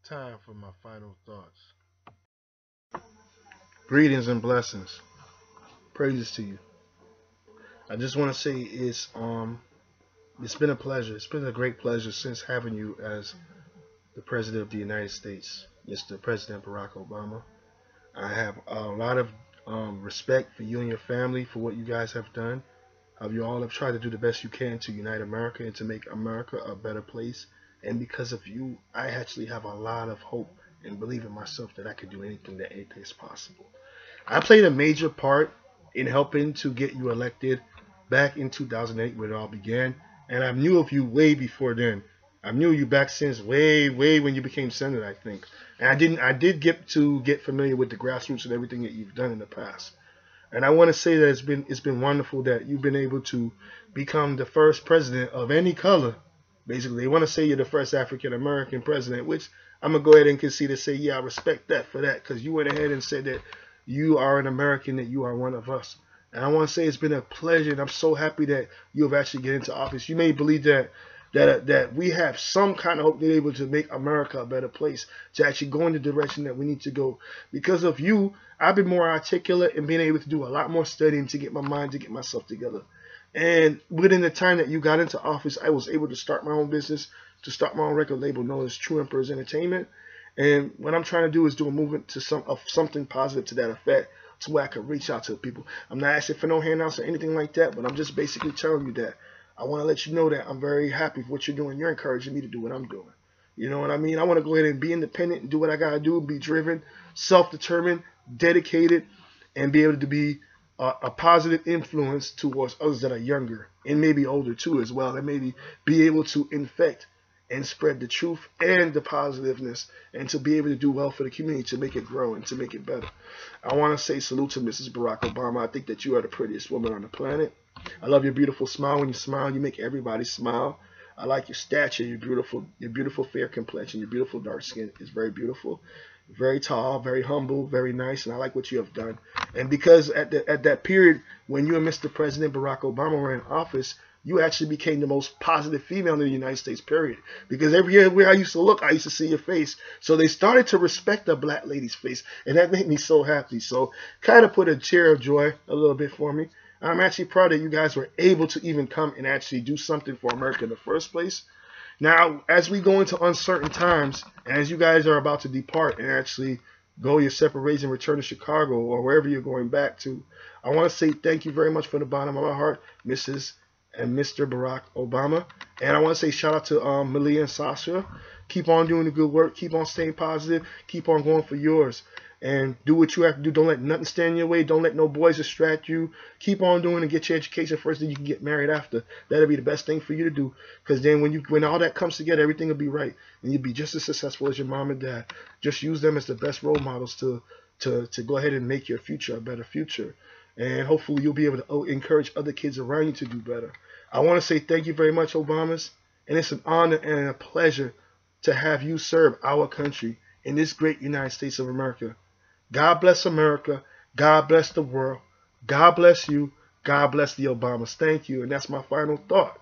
Time for my final thoughts. Greetings and blessings. Praises to you. I just want to say it's been a pleasure. It's been a great pleasure since having you as the President of the United States, Mr. President Barack Obama. I have a lot of respect for you and your family for what you guys have done. How you all have tried to do the best you can to unite America and to make America a better place. And because of you, I actually have a lot of hope and believe in myself that I could do anything, that anything is possible. I played a major part in helping to get you elected back in 2008 when it all began, and I knew of you way before then. I knew you back since way when you became senator, I think. And I did get familiar with the grassroots and everything that you've done in the past. And I want to say that it's been wonderful that you've been able to become the first president of any color. Basically, they want to say you're the first African American president, which I'm gonna go ahead and concede to say, yeah, I respect that for that, because you went ahead and said that you are an American, that you are one of us. And I want to say it's been a pleasure, and I'm so happy that you have actually get into office. You may believe that we have some kind of hope to be able to make America a better place, to actually go in the direction that we need to go. Because of you, I've been more articulate and being able to do a lot more studying to get my mind, to get myself together. And within the time that you got into office, I was able to start my own business, to start my own record label known as Tru Emperahz Entertainment. And what I'm trying to do is do a movement to something positive to that effect, to where I can reach out to people. I'm not asking for no handouts or anything like that, but I'm just basically telling you that I want to let you know that I'm very happy for what you're doing. You're encouraging me to do what I'm doing. You know what I mean? I want to go ahead and be independent and do what I got to do, be driven, self-determined, dedicated, and be able to be a positive influence towards others that are younger and maybe older too as well, and maybe be able to infect and spread the truth and the positiveness, and to be able to do well for the community, to make it grow and to make it better. I want to say salute to Mrs. Barack Obama. I think that you are the prettiest woman on the planet. I love your beautiful smile. When you smile, you make everybody smile. I like your stature, your beautiful fair complexion, your beautiful dark skin is very beautiful. Very tall, very humble, very nice, and I like what you have done. And because at that period when you and Mr. President Barack Obama were in office, you actually became the most positive female in the United States, period. Because everywhere I used to look, I used to see your face. So they started to respect a black lady's face, and that made me so happy. So kind of put a tear of joy a little bit for me. I'm actually proud that you guys were able to even come and actually do something for America in the first place. Now, as we go into uncertain times, and as you guys are about to depart and actually go your separate ways and return to Chicago or wherever you're going back to, I want to say thank you very much from the bottom of my heart, Mrs. and Mr. Barack Obama. And I want to say shout out to Malia and Sasha. Keep on doing the good work. Keep on staying positive. Keep on going for yours. And do what you have to do. Don't let nothing stand in your way. Don't let no boys distract you. Keep on doing and get your education first, then you can get married after. That'll be the best thing for you to do. Because then when all that comes together, everything will be right. And you'll be just as successful as your mom and dad. Just use them as the best role models to go ahead and make your future a better future. And hopefully you'll be able to encourage other kids around you to do better. I want to say thank you very much, Obamas. And it's an honor and a pleasure to have you serve our country in this great United States of America. God bless America. God bless the world. God bless you. God bless the Obamas. Thank you. And that's my final thought.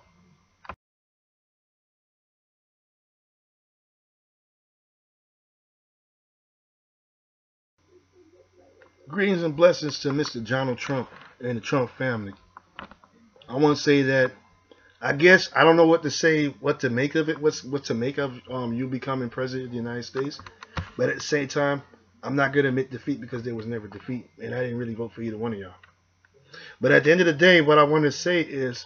Greetings and blessings to Mr. Donald Trump and the Trump family. I want to say that I guess I don't know what to say, what to make of it, what to make of you becoming president of the United States. But at the same time, I'm not going to admit defeat, because there was never defeat. And I didn't really vote for either one of y'all. But at the end of the day, what I want to say is,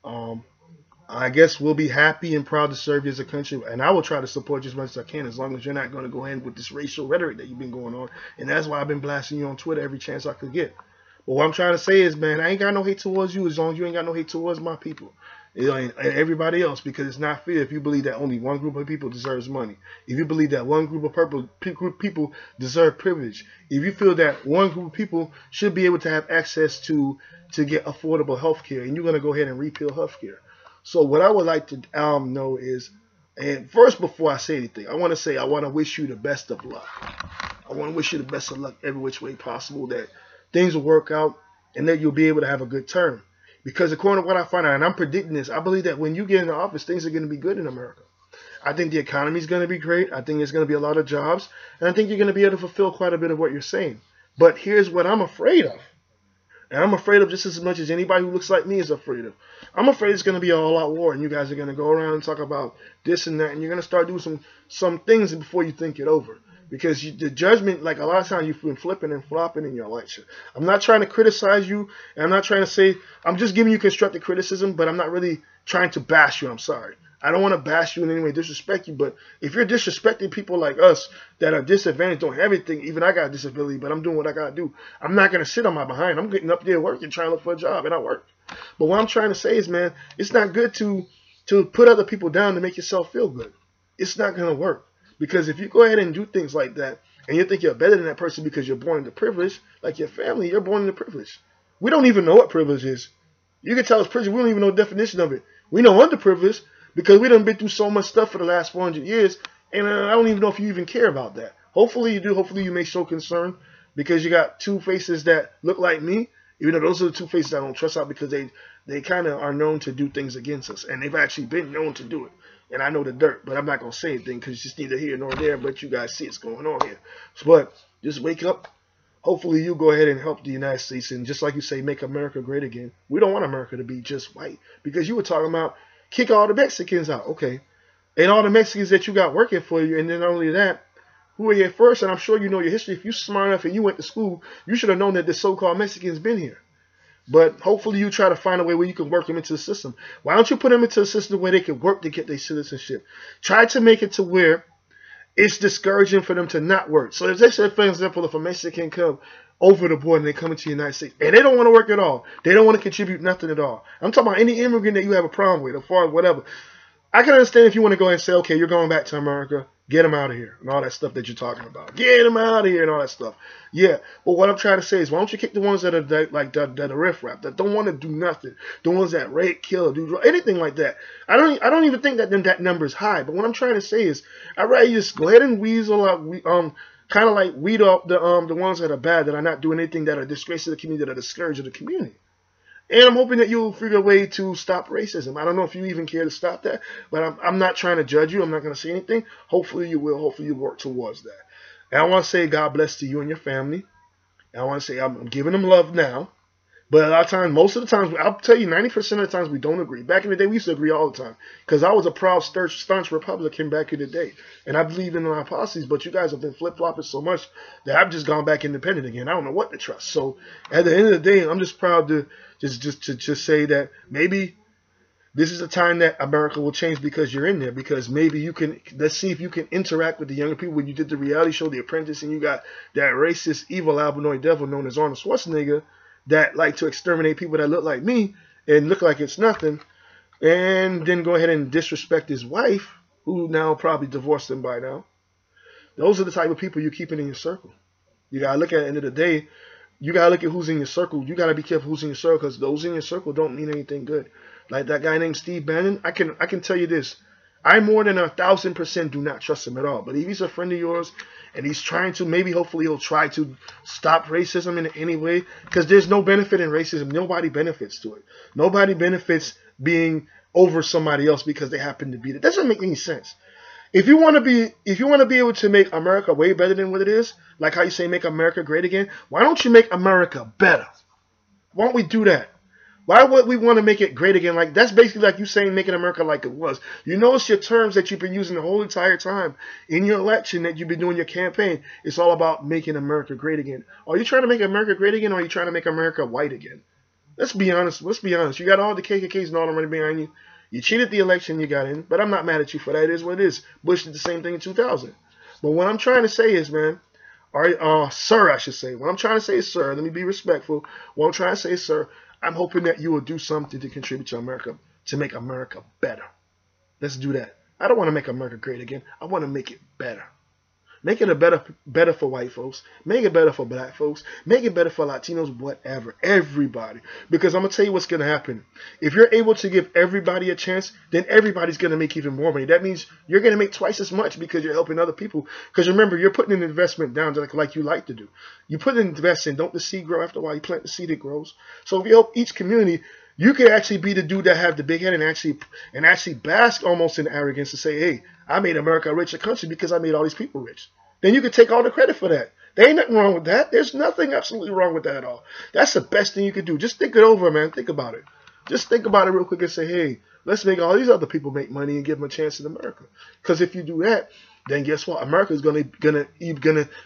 I guess we'll be happy and proud to serve you as a country. And I will try to support you as much as I can, as long as you're not going to go ahead with this racial rhetoric that you've been going on. And that's why I've been blasting you on Twitter every chance I could get. But what I'm trying to say is, man, I ain't got no hate towards you, as long as you ain't got no hate towards my people. And everybody else, because it's not fair if you believe that only one group of people deserves money. If you believe that one group of people deserve privilege. If you feel that one group of people should be able to have access to get affordable health care, and you're going to go ahead and repeal health care. So what I would like to know is, and first before I say anything, I want to say I want to wish you the best of luck. I want to wish you the best of luck every which way possible, that things will work out and that you'll be able to have a good term. Because according to what I find out, and I'm predicting this, I believe that when you get into office, things are going to be good in America. I think the economy is going to be great. I think there's going to be a lot of jobs. And I think you're going to be able to fulfill quite a bit of what you're saying. But here's what I'm afraid of. And I'm afraid of just as much as anybody who looks like me is afraid of. I'm afraid it's going to be an all-out war, and you guys are going to go around and talk about this and that, and you're going to start doing some things before you think it over. Because the judgment, like a lot of times you've been flipping and flopping in your election. I'm not trying to criticize you, and I'm not trying to say, I'm just giving you constructive criticism, but I'm not really trying to bash you. I'm sorry. I don't want to bash you in any way, disrespect you, but if you're disrespecting people like us that are disadvantaged, don't have everything, even I got a disability, but I'm doing what I got to do. I'm not going to sit on my behind. I'm getting up there working, trying to look for a job, and I work. But what I'm trying to say is, man, it's not good to put other people down to make yourself feel good. It's not going to work. Because if you go ahead and do things like that, and you think you're better than that person because you're born into privilege, like your family, you're born into privilege. We don't even know what privilege is. You can tell us privilege, we don't even know the definition of it. We know underprivileged because we done been through so much stuff for the last 400 years, and I don't even know if you even care about that. Hopefully you do. Hopefully you may show concern because you got two faces that look like me, even though those are the two faces I don't trust out because they kind of are known to do things against us, and they've actually been known to do it. And I know the dirt, but I'm not going to say anything because it's just neither here nor there, but you guys see what's going on here. But just wake up. Hopefully you go ahead and help the United States and just like you say, make America great again. We don't want America to be just white because you were talking about kick all the Mexicans out. Okay. And all the Mexicans that you got working for you. And then not only that, who are here first? And I'm sure you know your history. If you're smart enough and you went to school, you should have known that the so-called Mexicans been here. But hopefully you try to find a way where you can work them into the system. Why don't you put them into a system where they can work to get their citizenship? Try to make it to where it's discouraging for them to not work. So if they say, for example, if a Mexican come over the border and they come into the United States and they don't want to work at all, they don't want to contribute nothing at all. I'm talking about any immigrant that you have a problem with, as far as whatever. I can understand if you want to go ahead and say, okay, you're going back to America, get them out of here, and all that stuff that you're talking about. Get them out of here and all that stuff. Yeah, but what I'm trying to say is, why don't you kick the ones that are that are riffraff, that don't want to do nothing, the ones that rape, kill, do anything like that. I don't even think that number is high. But what I'm trying to say is, I'd rather you just go ahead and weasel out, kind of like weed off the ones that are bad, that are not doing anything, that are disgrace to the community, that are discouraged of the community. And I'm hoping that you'll figure a way to stop racism. I don't know if you even care to stop that, but I'm not trying to judge you. I'm not going to say anything. Hopefully you will. Hopefully you work towards that. And I want to say God bless to you and your family. And I want to say I'm giving them love now. But a lot of times, most of the times, I'll tell you 90% of the times we don't agree. Back in the day, we used to agree all the time. Because I was a proud, staunch Republican back in the day. And I believed in my policies, but you guys have been flip-flopping so much that I've just gone back independent again. I don't know what to trust. So at the end of the day, I'm just proud to just say that maybe this is a time that America will change because you're in there. Because maybe you can, let's see if you can interact with the younger people. When you did the reality show, The Apprentice, and you got that racist, evil, albinoid devil known as Arnold Schwarzenegger, that like to exterminate people that look like me and look like it's nothing, and then go ahead and disrespect his wife, who now probably divorced him by now. Those are the type of people you're keeping in your circle. You got to look at the end of the day, you got to look at who's in your circle. You got to be careful who's in your circle, because those in your circle don't mean anything good. Like that guy named Steve Bannon, I can tell you this. I more than 1,000% do not trust him at all. But if he's a friend of yours and he's trying to, maybe hopefully he'll try to stop racism in any way, because there's no benefit in racism. Nobody benefits to it. Nobody benefits being over somebody else because they happen to be there. That doesn't make any sense. If you want to be able to make America way better than what it is, like how you say make America great again, why don't you make America better? Why don't we do that? Why would we want to make it great again? Like, that's basically like you saying making America like it was. You notice your terms that you've been using the whole entire time in your election, that you've been doing your campaign. It's all about making America great again. Are you trying to make America great again, or are you trying to make America white again? Let's be honest. Let's be honest. You got all the KKKs and all them running behind you. You cheated the election, you got in. But I'm not mad at you for that. It is what it is. Bush did the same thing in 2000. But what I'm trying to say is, man, sir, I should say. What I'm trying to say is, sir, let me be respectful. What I'm trying to say is, sir, I'm hoping that you will do something to contribute to America, to make America better. Let's do that. I don't want to make America great again. I want to make it better. Make it better for white folks. Make it better for black folks. Make it better for Latinos, whatever. Everybody. Because I'm going to tell you what's going to happen. If you're able to give everybody a chance, then everybody's going to make even more money. That means you're going to make twice as much because you're helping other people. Because remember, you're putting an investment down like you like to do. You put an investment, don't the seed grow after a while? You plant the seed, it grows. So if you help each community, you could actually be the dude that have the big head and actually bask almost in arrogance and say, hey, I made America a richer country because I made all these people rich. Then you could take all the credit for that. There ain't nothing wrong with that. There's nothing absolutely wrong with that at all. That's the best thing you could do. Just think it over, man. Think about it. Just think about it real quick and say, hey, let's make all these other people make money and give them a chance in America. Because if you do that, then guess what? America is gonna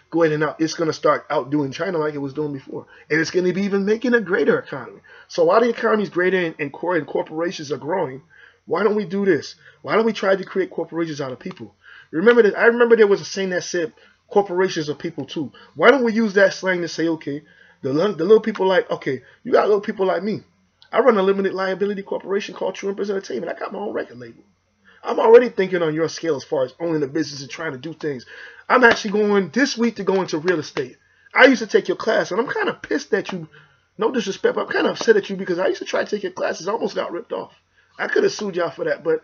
go in and out. It's gonna start outdoing China like it was doing before, and it's gonna be even making a greater economy. So while the economy is greater and corporations are growing, Why don't we do this? Why don't we try to create corporations out of people? Remember that? I remember there was a saying that said corporations are people too. Why don't we use that slang to say, okay, the little people like, okay, you got little people like me. I run a limited liability corporation called Tru Emperahz Entertainment. I got my own record label. I'm already thinking on your scale as far as owning a business and trying to do things. I'm actually going this week to go into real estate. I used to take your class, and I'm kind of pissed at you. No disrespect, but I'm kind of upset at you because I used to try to take your classes. I almost got ripped off. I could have sued y'all for that, but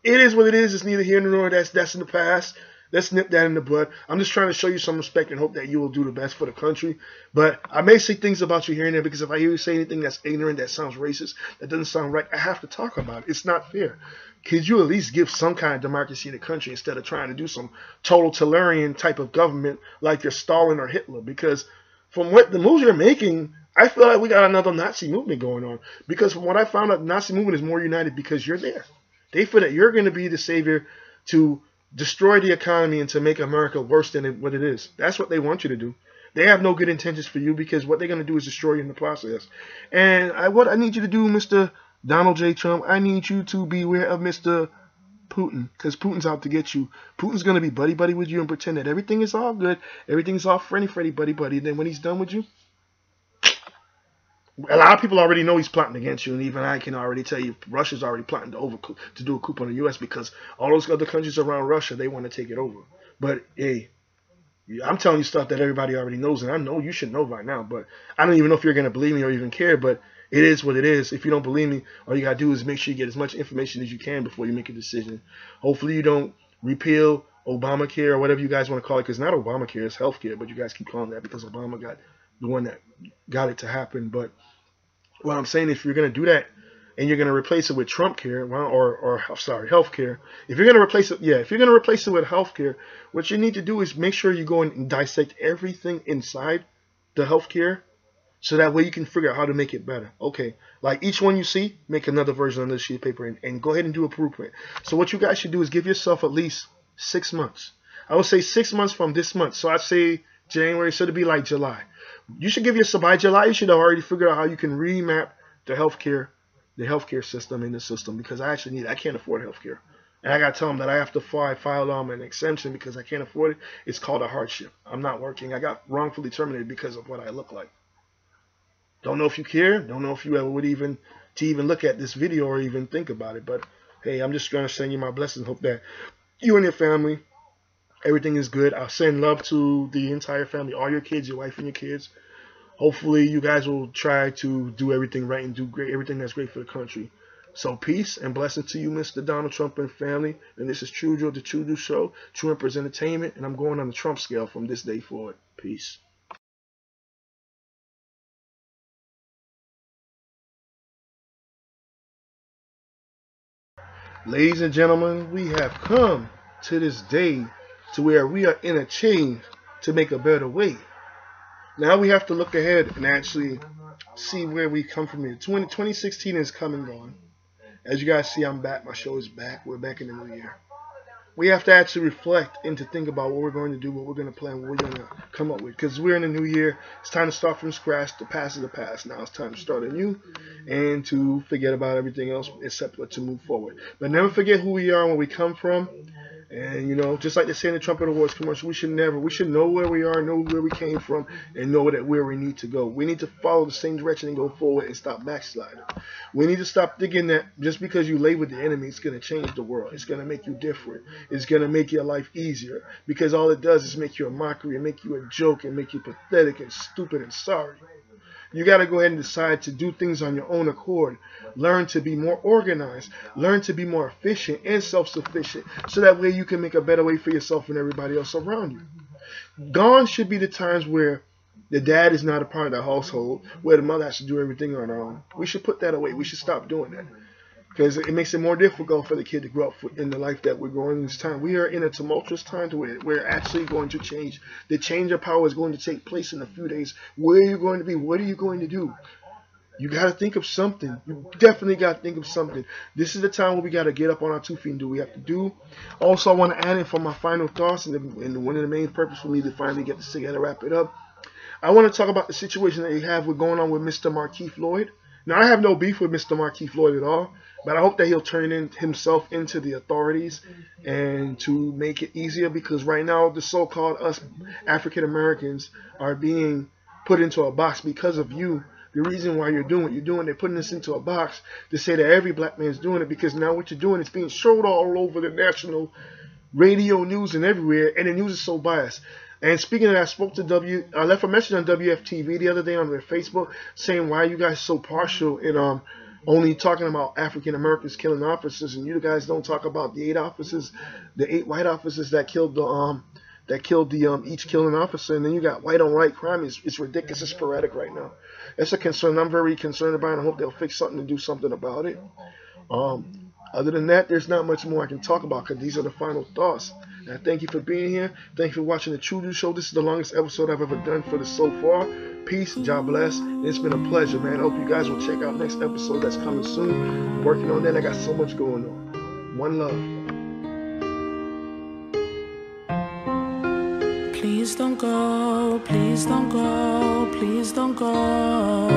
it is what it is. It's neither here nor there. That's in the past. Let's nip that in the bud. I'm just trying to show you some respect and hope that you will do the best for the country. But I may say things about you here and there because if I hear you say anything that's ignorant, that sounds racist, that doesn't sound right, I have to talk about it. It's not fair. Could you at least give some kind of democracy in the country instead of trying to do some totalitarian type of government like you're Stalin or Hitler? Because from what the moves you're making, I feel like we got another Nazi movement going on. Because from what I found out, the Nazi movement is more united because you're there. They feel that you're going to be the savior to destroy the economy and to make America worse than what it is. That's what they want you to do. They have no good intentions for you because what they're going to do is destroy you in the process. And what I need you to do, Mr. Donald J. Trump, I need you to beware of Mr. Putin because Putin's out to get you. Putin's going to be buddy-buddy with you and pretend that everything is all good, everything is all friendly, buddy-buddy. Then when he's done with you, a lot of people already know he's plotting against you, and even I can already tell you Russia's already plotting to do a coup on the U.S. because all those other countries around Russia, they want to take it over. But, hey, I'm telling you stuff that everybody already knows, and I know you should know by now, but I don't even know if you're going to believe me or even care, but it is what it is. If you don't believe me, all you got to do is make sure you get as much information as you can before you make a decision. Hopefully you don't repeal Obamacare or whatever you guys want to call it, because not Obamacare, it's healthcare, but you guys keep calling that because Obama got the one that got it to happen. But what I'm saying, if you're going to do that and you're going to replace it with Trump care, healthcare, if you're going to replace it, if you're going to replace it with healthcare, what you need to do is make sure you go and dissect everything inside the healthcare so that way you can figure out how to make it better. Okay, like each one you see, make another version on this sheet of paper and go ahead and do a blueprint. So what you guys should do is give yourself at least 6 months. I would say 6 months from this month. So I'd say January, so it'd be like July. You should give yourself, by July, you should have already figured out how you can remap the healthcare system in the system, because I actually I can't afford healthcare. And I got to tell them that I have to file an exemption because I can't afford it. It's called a hardship. I'm not working. I got wrongfully terminated because of what I look like. Don't know if you care. Don't know if you ever would even look at this video or even think about it. But, hey, I'm just going to send you my blessings. Hope that you and your family, everything is good. I'll send love to the entire family, all your kids, your wife and your kids. Hopefully you guys will try to do everything right and do great, everything that's great for the country. So peace and blessings to you, Mr. Donald Trump and family. And this is Tru Dru, the Tru Dru Show, Tru Emperahz Entertainment. And I'm going on the Trump scale from this day forward. Peace. Ladies and gentlemen, we have come to this day to where we are in a change to make a better way. Now we have to look ahead and actually see where we come from here. 2016 is come and gone. As you guys see, I'm back. My show is back. We're back in the new year. We have to actually reflect and to think about what we're going to do, what we're going to plan, what we're going to come up with. Because we're in a new year. It's time to start from scratch. The past is the past. Now it's time to start anew and to forget about everything else except to move forward. But never forget who we are and where we come from. And, you know, just like they say in the Trumpet Awards commercial, we should know where we are, know where we came from, and know that where we need to go. We need to follow the same direction and go forward and stop backsliding. We need to stop thinking that just because you lay with the enemy, it's going to change the world. It's going to make you different. It's going to make your life easier. Because all it does is make you a mockery and make you a joke and make you pathetic and stupid and sorry. You got to go ahead and decide to do things on your own accord. Learn to be more organized. Learn to be more efficient and self-sufficient. So that way you can make a better way for yourself and everybody else around you. Gone should be the times where the dad is not a part of the household, where the mother has to do everything on her own. We should put that away. We should stop doing that. Because it makes it more difficult for the kid to grow up in the life that we're growing in this time. We are in a tumultuous time to where we're actually going to change. The change of power is going to take place in a few days. Where are you going to be? What are you going to do? You got to think of something. You definitely got to think of something. This is the time where we got to get up on our 2 feet and do what we have to do. Also, I want to add in for my final thoughts, and one of the main purposes for me to finally get this together, wrap it up. I want to talk about the situation that you have going on with Mr. Markeith Lloyd. Now, I have no beef with Mr. Marquis Floyd at all, but I hope that he'll turn himself into the authorities and to make it easier, because right now the so-called us African Americans are being put into a box because of you. The reason why you're doing what you're doing, they're putting us into a box to say that every black man's doing it, because now what you're doing is being showed all over the national radio news and everywhere, and the news is so biased. And speaking of that, I left a message on WFTV the other day on their Facebook saying, why are you guys so partial in only talking about African Americans killing officers, and you guys don't talk about the 8 officers, the 8 white officers that killed each killing officer, and then you got white on white crime. It's ridiculous. It's sporadic right now. That's a concern I'm very concerned about, and I hope they'll fix something and do something about it. Other than that, there's not much more I can talk about, because these are the final thoughts. And I thank you for being here. Thank you for watching the Tru Dru Show. This is the longest episode I've ever done for this so far. Peace, God bless. It's been a pleasure, man. I hope you guys will check out next episode that's coming soon. I'm working on that. I got so much going on. One love. Please don't go, please don't go, please don't go.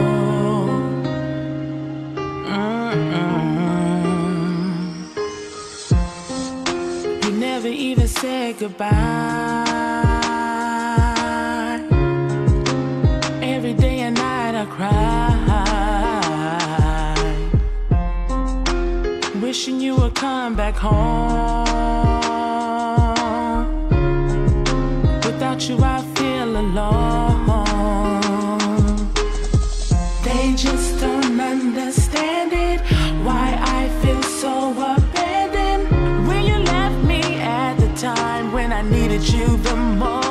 You never even said goodbye. Every day and night I cry, wishing you would come back home. Without you I feel alone. They just don't understand it, why I feel so abandoned when you left me at the time when I needed you the most.